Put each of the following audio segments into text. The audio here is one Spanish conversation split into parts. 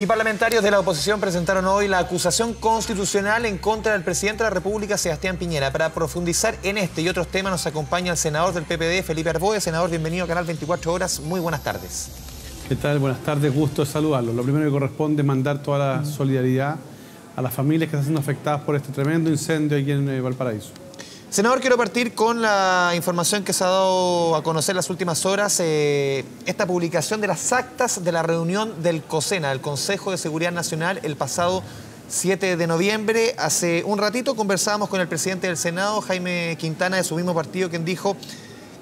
Y parlamentarios de la oposición presentaron hoy la acusación constitucional en contra del presidente de la República, Sebastián Piñera. Para profundizar en este y otros temas nos acompaña el senador del PPD, Felipe Arboe. Senador, bienvenido a Canal 24 Horas. Muy buenas tardes. ¿Qué tal? Buenas tardes, gusto de saludarlos. Lo primero que corresponde es mandar toda la solidaridad a las familias que están siendo afectadas por este tremendo incendio aquí en Valparaíso. Senador, quiero partir con la información que se ha dado a conocer en las últimas horas, esta publicación de las actas de la reunión del COSENA, el Consejo de Seguridad Nacional, el pasado 7 de noviembre. Hace un ratito conversábamos con el presidente del Senado, Jaime Quintana, de su mismo partido, quien dijo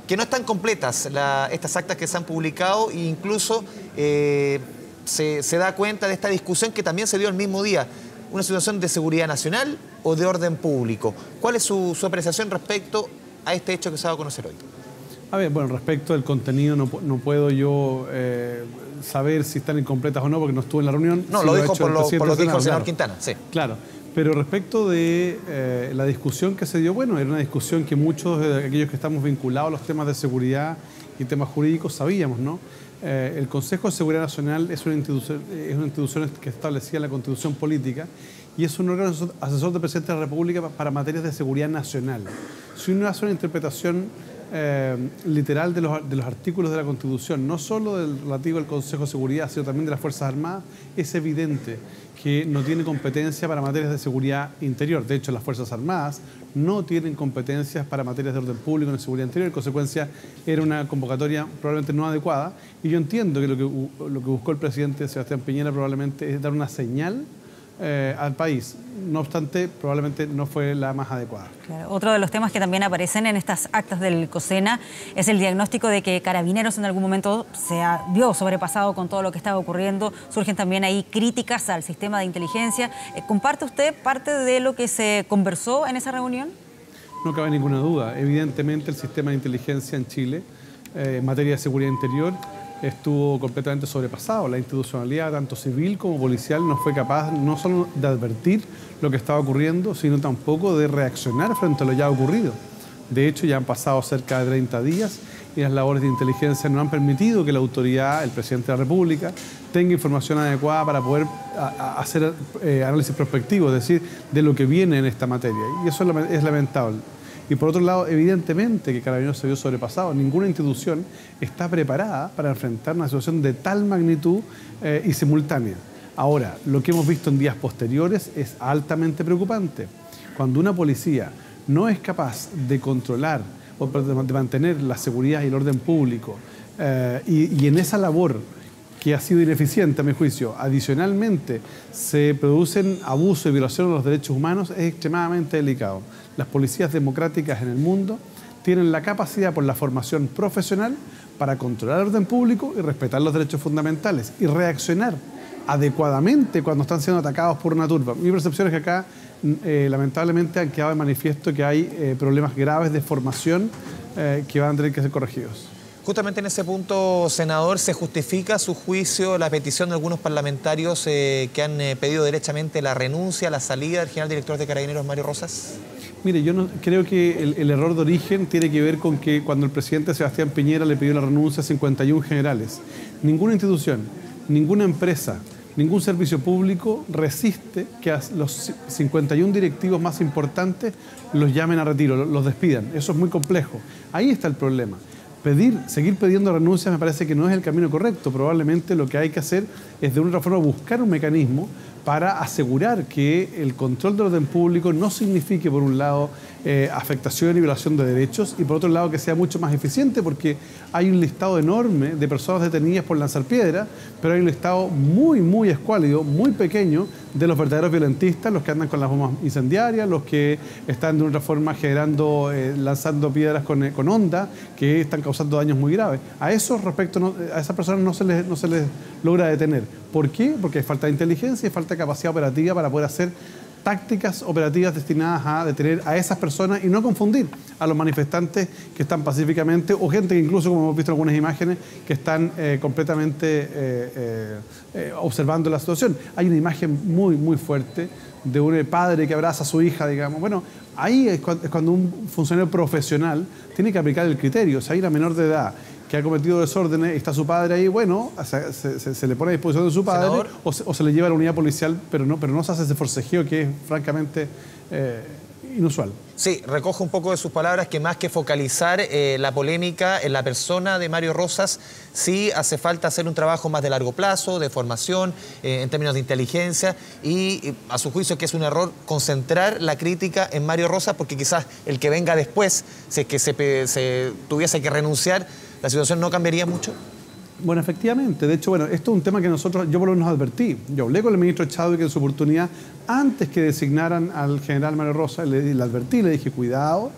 que no están completas estas actas que se han publicado e incluso se da cuenta de esta discusión que también se dio el mismo día. ¿Una situación de seguridad nacional o de orden público? ¿Cuál es su apreciación respecto a este hecho que se ha dado a conocer hoy? A ver, bueno, respecto al contenido no puedo yo saber si están incompletas o no porque no estuve en la reunión. No, sí lo dijo por lo que dijo el senador claro, Quintana, sí. Claro, pero respecto de la discusión que se dio, bueno, era una discusión que muchos de aquellos que estamos vinculados a los temas de seguridad y temas jurídicos sabíamos, ¿no? El Consejo de Seguridad Nacional es una institución que establecida en la Constitución Política y es un órgano asesor del presidente de la República para materias de seguridad nacional. Si uno hace una interpretación literal de los artículos de la Constitución, no solo del relativo al Consejo de Seguridad, sino también de las Fuerzas Armadas, es evidente que no tiene competencia para materias de seguridad interior. De hecho, las Fuerzas Armadas no tienen competencias para materias de orden público ni seguridad interior. En consecuencia, era una convocatoria probablemente no adecuada. Y yo entiendo que lo que buscó el presidente Sebastián Piñera probablemente es dar una señal al país. No obstante, probablemente no fue la más adecuada. Claro. Otro de los temas que también aparecen en estas actas del COSENA es el diagnóstico de que Carabineros en algún momento vio sobrepasado con todo lo que estaba ocurriendo. Surgen también ahí críticas al sistema de inteligencia. ¿Comparte usted parte de lo que se conversó en esa reunión? No cabe ninguna duda. Evidentemente el sistema de inteligencia en Chile, en materia de seguridad interior, estuvo completamente sobrepasado. La institucionalidad, tanto civil como policial, no fue capaz no solo de advertir lo que estaba ocurriendo, sino tampoco de reaccionar frente a lo ya ocurrido. De hecho, ya han pasado cerca de 30 días y las labores de inteligencia no han permitido que la autoridad, el presidente de la República, tenga información adecuada para poder hacer análisis prospectivo, es decir, de lo que viene en esta materia. Y eso es lamentable. Y por otro lado, evidentemente que Carabineros se vio sobrepasado. Ninguna institución está preparada para enfrentar una situación de tal magnitud y simultánea. Ahora, lo que hemos visto en días posteriores es altamente preocupante. Cuando una policía no es capaz de controlar o de mantener la seguridad y el orden público y en esa labor que ha sido ineficiente a mi juicio, adicionalmente se producen abusos y violaciones de los derechos humanos, es extremadamente delicado. Las policías democráticas en el mundo tienen la capacidad por la formación profesional para controlar el orden público y respetar los derechos fundamentales y reaccionar adecuadamente cuando están siendo atacados por una turba. Mi percepción es que acá lamentablemente han quedado de manifiesto que hay problemas graves de formación que van a tener que ser corregidos. Justamente en ese punto, senador, ¿se justifica a su juicio la petición de algunos parlamentarios que han pedido derechamente la renuncia, la salida del general director de Carabineros, Mario Rosas? Mire, yo no, creo que el error de origen tiene que ver con que cuando el presidente Sebastián Piñera le pidió la renuncia a 51 generales, ninguna institución, ninguna empresa, ningún servicio público resiste que a los 51 directivos más importantes los llamen a retiro, los despidan. Eso es muy complejo. Ahí está el problema. Seguir pidiendo renuncias me parece que no es el camino correcto. Probablemente lo que hay que hacer es de una otra forma buscar un mecanismo para asegurar que el control del orden público no signifique, por un lado, afectación y violación de derechos y, por otro lado, que sea mucho más eficiente porque hay un listado enorme de personas detenidas por lanzar piedra, pero hay un listado muy, muy escuálido, muy pequeño de los verdaderos violentistas, los que andan con las bombas incendiarias, los que están de otra forma generando, lanzando piedras con onda, que están causando daños muy graves. A esos a esas personas no se les logra detener. ¿Por qué? Porque hay falta de inteligencia y falta de capacidad operativa para poder hacer tácticas operativas destinadas a detener a esas personas y no confundir a los manifestantes que están pacíficamente o gente que incluso, como hemos visto en algunas imágenes, que están completamente observando la situación. Hay una imagen muy, muy fuerte de un padre que abraza a su hija, digamos. Bueno, ahí es cuando un funcionario profesional tiene que aplicar el criterio. O sea, hay una menor de edad que ha cometido desórdenes y está su padre ahí, bueno, se le pone a disposición de su padre o se le lleva a la unidad policial, pero no se hace ese forcejeo que es francamente inusual. Sí, recojo un poco de sus palabras que más que focalizar la polémica en la persona de Mario Rosas, sí hace falta hacer un trabajo más de largo plazo, de formación, en términos de inteligencia y a su juicio que es un error concentrar la crítica en Mario Rosas porque quizás el que venga después, si es que se tuviese que renunciar, la situación no cambiaría mucho. Bueno, efectivamente. De hecho, bueno, esto es un tema que yo por lo menos advertí. Yo hablé con el ministro Chadwick en su oportunidad, antes que designaran al general Mario Rosas, le advertí, le dije, cuidado,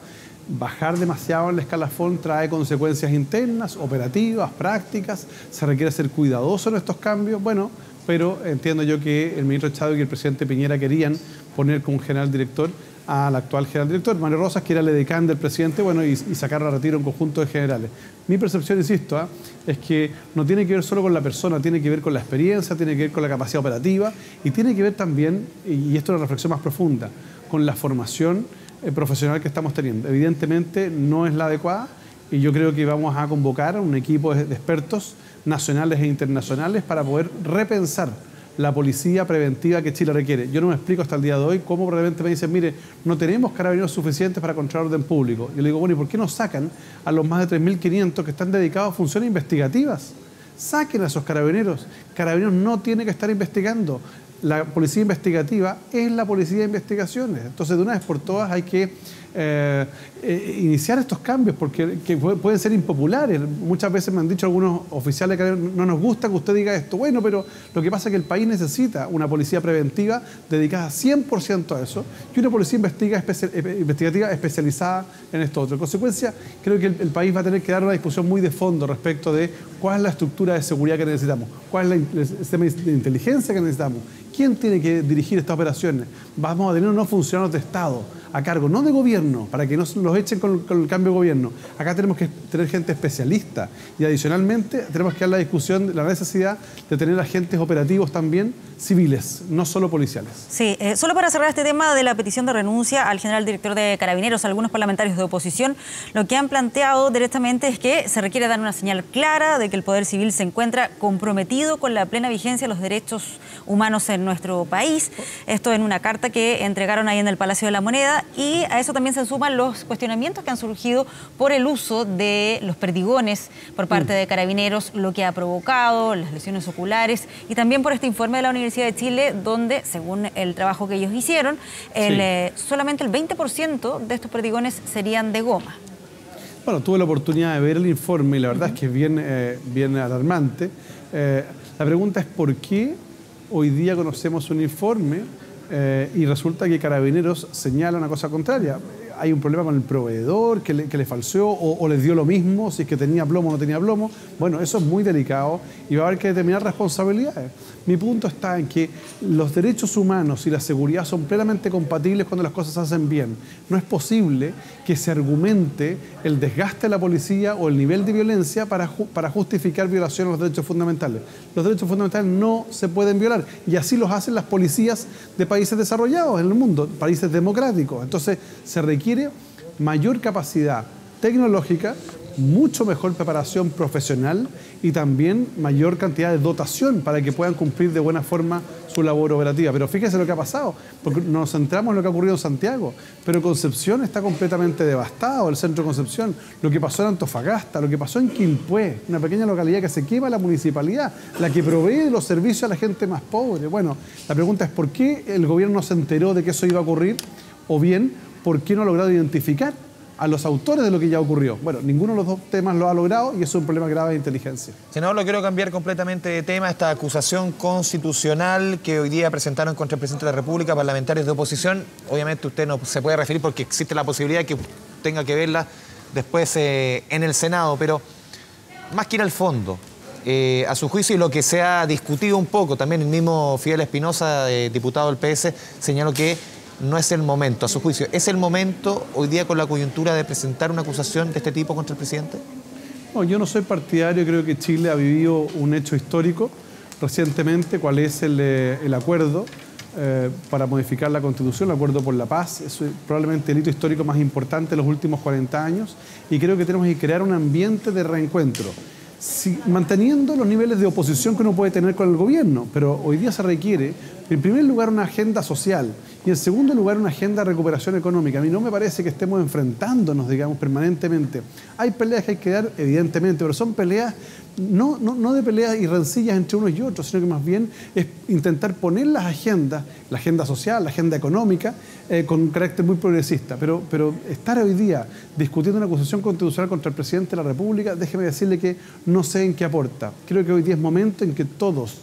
bajar demasiado el escalafón trae consecuencias internas, operativas, prácticas, se requiere ser cuidadoso en estos cambios. Bueno, pero entiendo yo que el ministro Chadwick y el presidente Piñera querían poner como general director al actual general director, Mario Rosas, que era el edecán del presidente, bueno, y sacar a retiro un conjunto de generales. Mi percepción, insisto, es que no tiene que ver solo con la persona, tiene que ver con la experiencia, tiene que ver con la capacidad operativa y tiene que ver también, y esto es una reflexión más profunda, con la formación profesional que estamos teniendo. Evidentemente no es la adecuada y yo creo que vamos a convocar a un equipo de expertos nacionales e internacionales para poder repensar la policía preventiva que Chile requiere. Yo no me explico hasta el día de hoy cómo probablemente me dicen, mire, no tenemos carabineros suficientes para controlar orden público. Yo le digo, bueno, ¿y por qué no sacan a los más de 3.500 que están dedicados a funciones investigativas? Saquen a esos carabineros. Carabineros no tiene que estar investigando. La policía investigativa es la policía de investigaciones. Entonces, de una vez por todas hay que iniciar estos cambios porque pueden ser impopulares. Muchas veces me han dicho algunos oficiales que no nos gusta que usted diga esto. Bueno, pero lo que pasa es que el país necesita una policía preventiva dedicada 100% a eso y una policía investigativa especializada en esto otro. En consecuencia, creo que el país va a tener que dar una discusión muy de fondo respecto de cuál es la estructura de seguridad que necesitamos, cuál es el sistema de inteligencia que necesitamos, quién tiene que dirigir estas operaciones. Vamos a tener unos funcionarios de Estado a cargo, no de gobierno, para que no los echen con el cambio de gobierno. Acá tenemos que tener gente especialista y adicionalmente tenemos que dar la discusión de la necesidad de tener agentes operativos también civiles, no solo policiales. Sí, solo para cerrar este tema de la petición de renuncia al general director de Carabineros, algunos parlamentarios de oposición lo que han planteado directamente es que se requiere dar una señal clara de que el Poder Civil se encuentra comprometido con la plena vigencia de los derechos humanos en nuestro país. Esto en una carta que entregaron ahí en el Palacio de la Moneda y a eso también se suman los cuestionamientos que han surgido por el uso de los perdigones por parte de Carabineros, lo que ha provocado las lesiones oculares y también por este informe de la Universidad de Chile donde, según el trabajo que ellos hicieron, solamente el 20% de estos perdigones serían de goma. Bueno, tuve la oportunidad de ver el informe y la verdad es que es bien alarmante. La pregunta es ¿por qué hoy día conocemos un informe y resulta que Carabineros señala una cosa contraria? Hay un problema con el proveedor que le falseó o les dio lo mismo, si es que tenía plomo o no tenía plomo. Bueno, eso es muy delicado y va a haber que determinar responsabilidades. Mi punto está en que los derechos humanos y la seguridad son plenamente compatibles cuando las cosas se hacen bien. No es posible que se argumente el desgaste de la policía o el nivel de violencia para justificar violación a los derechos fundamentales. Los derechos fundamentales no se pueden violar y así los hacen las policías de países desarrollados en el mundo, países democráticos. Entonces se requiere mayor capacidad tecnológica, mucho mejor preparación profesional y también mayor cantidad de dotación para que puedan cumplir de buena forma su labor operativa. Pero fíjese lo que ha pasado, porque nos centramos en lo que ha ocurrido en Santiago, pero Concepción está completamente devastado, el centro de Concepción, lo que pasó en Antofagasta, lo que pasó en Quilpué, una pequeña localidad que se quema la municipalidad, la que provee los servicios a la gente más pobre. Bueno, la pregunta es ¿por qué el gobierno se enteró de que eso iba a ocurrir? O bien, ¿por qué no ha logrado identificar a los autores de lo que ya ocurrió? Bueno, ninguno de los dos temas lo ha logrado y eso es un problema grave de inteligencia. Senador, lo quiero cambiar completamente de tema. Esta acusación constitucional que hoy día presentaron contra el presidente de la República, parlamentarios de oposición, obviamente usted no se puede referir porque existe la posibilidad de que tenga que verla después en el Senado, pero más que ir al fondo, a su juicio y lo que se ha discutido un poco, también el mismo Fidel Espinosa, diputado del PS, señaló que no es el momento, a su juicio. ¿Es el momento hoy día con la coyuntura de presentar una acusación de este tipo contra el presidente? No, yo no soy partidario, creo que Chile ha vivido un hecho histórico recientemente, cuál es el acuerdo para modificar la Constitución, el Acuerdo por la Paz. Es probablemente el hito histórico más importante de los últimos 40 años y creo que tenemos que crear un ambiente de reencuentro. Manteniendo los niveles de oposición que uno puede tener con el gobierno, pero hoy día se requiere, en primer lugar, una agenda social y en segundo lugar, una agenda de recuperación económica. A mí no me parece que estemos enfrentándonos, digamos, permanentemente. Hay peleas que hay que dar, evidentemente, pero son peleas no de peleas y rencillas entre unos y otros, sino que más bien es intentar poner las agendas, la agenda social, la agenda económica, con un carácter muy progresista. Pero estar hoy día discutiendo una acusación constitucional contra el presidente de la República, déjeme decirle que no sé en qué aporta. Creo que hoy día es momento en que todos,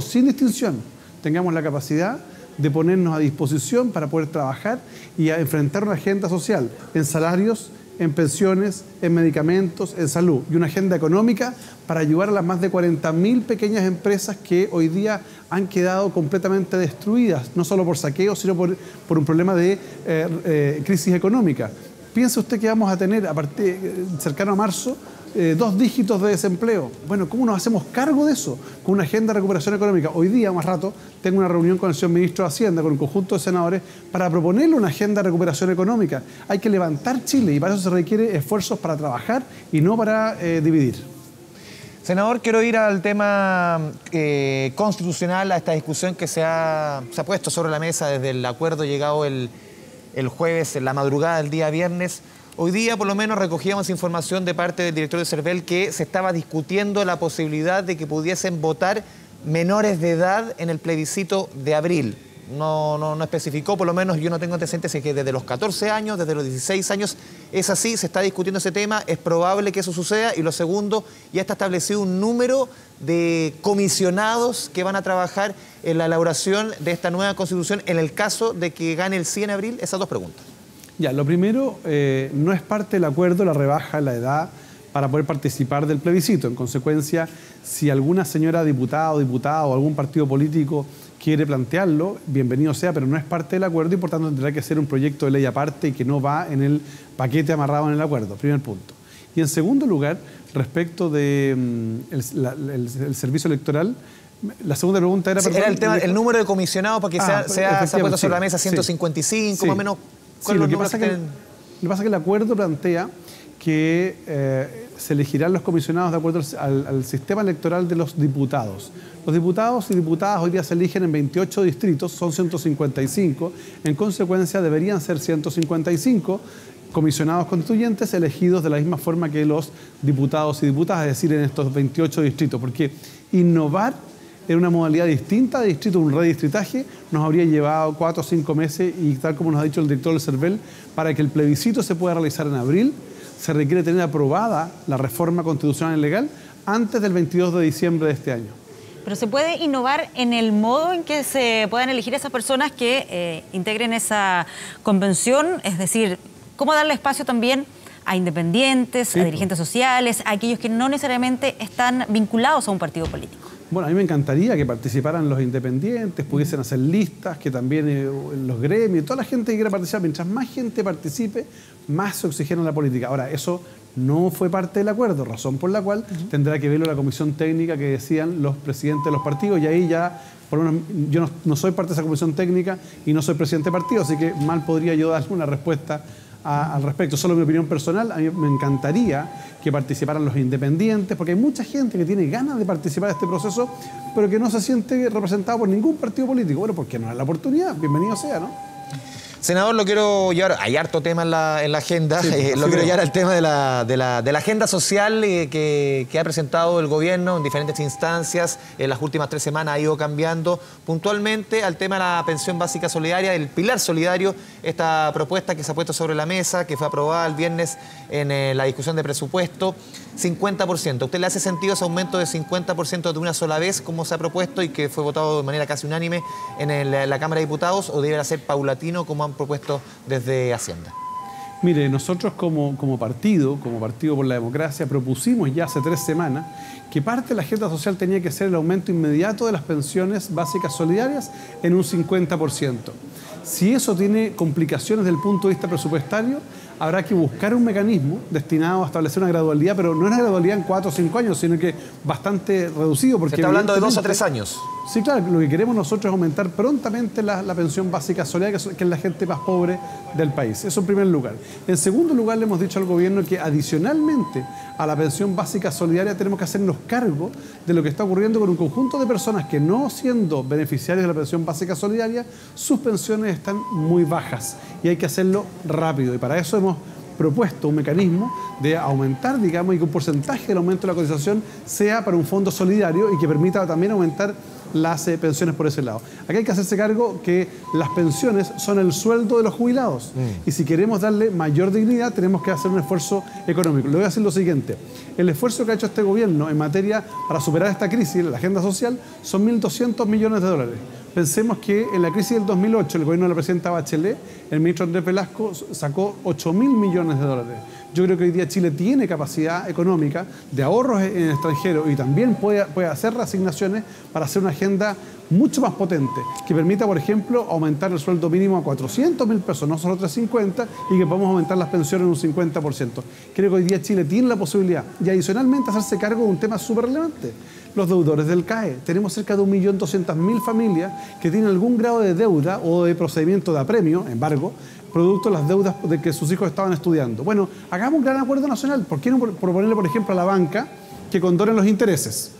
sin distinción, tengamos la capacidad de ponernos a disposición para poder trabajar y a enfrentar una agenda social en salarios, en pensiones, en medicamentos, en salud y una agenda económica para ayudar a las más de 40.000 pequeñas empresas que hoy día han quedado completamente destruidas, no solo por saqueo, sino por un problema de crisis económica. Piense usted que vamos a tener, a partir cercano a marzo, 2 dígitos de desempleo. Bueno, ¿cómo nos hacemos cargo de eso? Con una agenda de recuperación económica. Hoy día, más rato, tengo una reunión con el señor ministro de Hacienda, con un conjunto de senadores, para proponerle una agenda de recuperación económica. Hay que levantar Chile y para eso se requiere esfuerzos para trabajar y no para dividir. Senador, quiero ir al tema constitucional, a esta discusión que se ha puesto sobre la mesa desde el acuerdo llegado el jueves, en la madrugada del día viernes. Hoy día, por lo menos, recogíamos información de parte del director de CERVEL que se estaba discutiendo la posibilidad de que pudiesen votar menores de edad en el plebiscito de abril. No especificó, por lo menos yo no tengo antecedentes, si es que desde los 14 años, desde los 16 años, es así, se está discutiendo ese tema, es probable que eso suceda. Y lo segundo, ya está establecido un número de comisionados que van a trabajar en la elaboración de esta nueva Constitución en el caso de que gane el sí en abril. Esas 2 preguntas. Ya, lo primero, no es parte del acuerdo la rebaja en la edad para poder participar del plebiscito. En consecuencia, si alguna señora diputada o diputado o algún partido político quiere plantearlo, bienvenido sea, pero no es parte del acuerdo y por tanto tendrá que ser un proyecto de ley aparte y que no va en el paquete amarrado en el acuerdo, primer punto. Y en segundo lugar, respecto del servicio electoral, la segunda pregunta era... Sí, era el tema, el número de comisionados para que se ha puesto sobre la mesa 155, sí. Más o menos. Sí, lo que pasa es que el acuerdo plantea que se elegirán los comisionados de acuerdo al sistema electoral de los diputados. Los diputados y diputadas hoy día se eligen en 28 distritos, son 155, en consecuencia deberían ser 155 comisionados constituyentes elegidos de la misma forma que los diputados y diputadas, es decir, en estos 28 distritos, porque innovar en una modalidad distinta de distrito, un redistritaje, nos habría llevado 4 o 5 meses y tal como nos ha dicho el director del CERVEL, para que el plebiscito se pueda realizar en abril, se requiere tener aprobada la reforma constitucional y legal antes del 22 de diciembre de este año. Pero se puede innovar en el modo en que se puedan elegir esas personas que integren esa convención, es decir, cómo darle espacio también a independientes, sí, a dirigentes sociales, a aquellos que no necesariamente están vinculados a un partido político. Bueno, a mí me encantaría que participaran los independientes, pudiesen hacer listas, que también los gremios, toda la gente que quiera participar. Mientras más gente participe, más se oxigena la política. Ahora, eso no fue parte del acuerdo, razón por la cual tendrá que verlo la comisión técnica que decían los presidentes de los partidos, y ahí ya, por lo menos, yo no soy parte de esa comisión técnica y no soy presidente de partido, así que mal podría yo dar una respuesta al respecto. Solo mi opinión personal, a mí me encantaría que participaran los independientes, porque hay mucha gente que tiene ganas de participar de este proceso, pero que no se siente representado por ningún partido político. Bueno, porque no es la oportunidad, bienvenido sea, ¿no? Senador, lo quiero llevar, hay harto tema en la agenda, sí, lo quiero llevar al tema de la agenda social que ha presentado el gobierno en diferentes instancias, en las últimas 3 semanas ha ido cambiando, puntualmente al tema de la pensión básica solidaria, el pilar solidario, esta propuesta que se ha puesto sobre la mesa, que fue aprobada el viernes en la discusión de presupuesto, 50%. ¿Usted le hace sentido ese aumento de 50% de una sola vez, como se ha propuesto y que fue votado de manera casi unánime en la Cámara de Diputados, o deberá ser paulatino, como han propuesto desde Hacienda? Mire, nosotros como partido por la democracia, propusimos ya hace 3 semanas que parte de la agenda social tenía que ser el aumento inmediato de las pensiones básicas solidarias en un 50%. Si eso tiene complicaciones desde el punto de vista presupuestario, habrá que buscar un mecanismo destinado a establecer una gradualidad, pero no una gradualidad en 4 o 5 años, sino que bastante reducido. Porque se está hablando de 2 o 3 años. Sí, claro, lo que queremos nosotros es aumentar prontamente la pensión básica solidaria, que es la gente más pobre del país. Eso en primer lugar. En segundo lugar, le hemos dicho al gobierno que adicionalmente a la pensión básica solidaria tenemos que hacernos cargo de lo que está ocurriendo con un conjunto de personas que, no siendo beneficiarios de la pensión básica solidaria, sus pensiones están muy bajas y hay que hacerlo rápido. Y para eso hemos propuesto un mecanismo de aumentar, digamos, y que un porcentaje del aumento de la cotización sea para un fondo solidario y que permita también aumentar las pensiones por ese lado. Aquí hay que hacerse cargo que las pensiones son el sueldo de los jubilados y si queremos darle mayor dignidad tenemos que hacer un esfuerzo económico. Le voy a decir lo siguiente: el esfuerzo que ha hecho este gobierno en materia para superar esta crisis, la agenda social, son 1.200 millones de dólares. Pensemos que en la crisis del 2008, el gobierno de la presidenta Bachelet, el ministro Andrés Velasco sacó 8.000 millones de dólares. Yo creo que hoy día Chile tiene capacidad económica de ahorros en el extranjero y también puede hacer reasignaciones para hacer una agenda mucho más potente, que permita, por ejemplo, aumentar el sueldo mínimo a 400.000 pesos, no solo 350, y que podamos aumentar las pensiones en un 50%. Creo que hoy día Chile tiene la posibilidad y adicionalmente hacerse cargo de un tema súper relevante: los deudores del CAE. Tenemos cerca de 1.200.000 familias que tienen algún grado de deuda o de procedimiento de apremio, embargo, producto de las deudas de que sus hijos estaban estudiando. Bueno, hagamos un gran acuerdo nacional. ¿Por qué no proponerle, por ejemplo, a la banca que condone los intereses?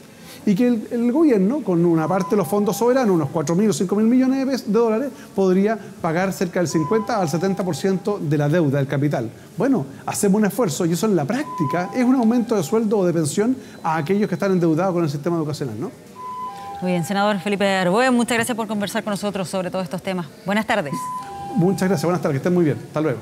Y que el gobierno, con una parte de los fondos soberanos, unos 4.000 o 5.000 millones de dólares, podría pagar cerca del 50 al 70% de la deuda, del capital. Bueno, hacemos un esfuerzo y eso en la práctica es un aumento de sueldo o de pensión a aquellos que están endeudados con el sistema educacional, ¿no? Muy bien, senador Felipe Arboe, muchas gracias por conversar con nosotros sobre todos estos temas. Buenas tardes. Muchas gracias, buenas tardes, que estén muy bien. Hasta luego.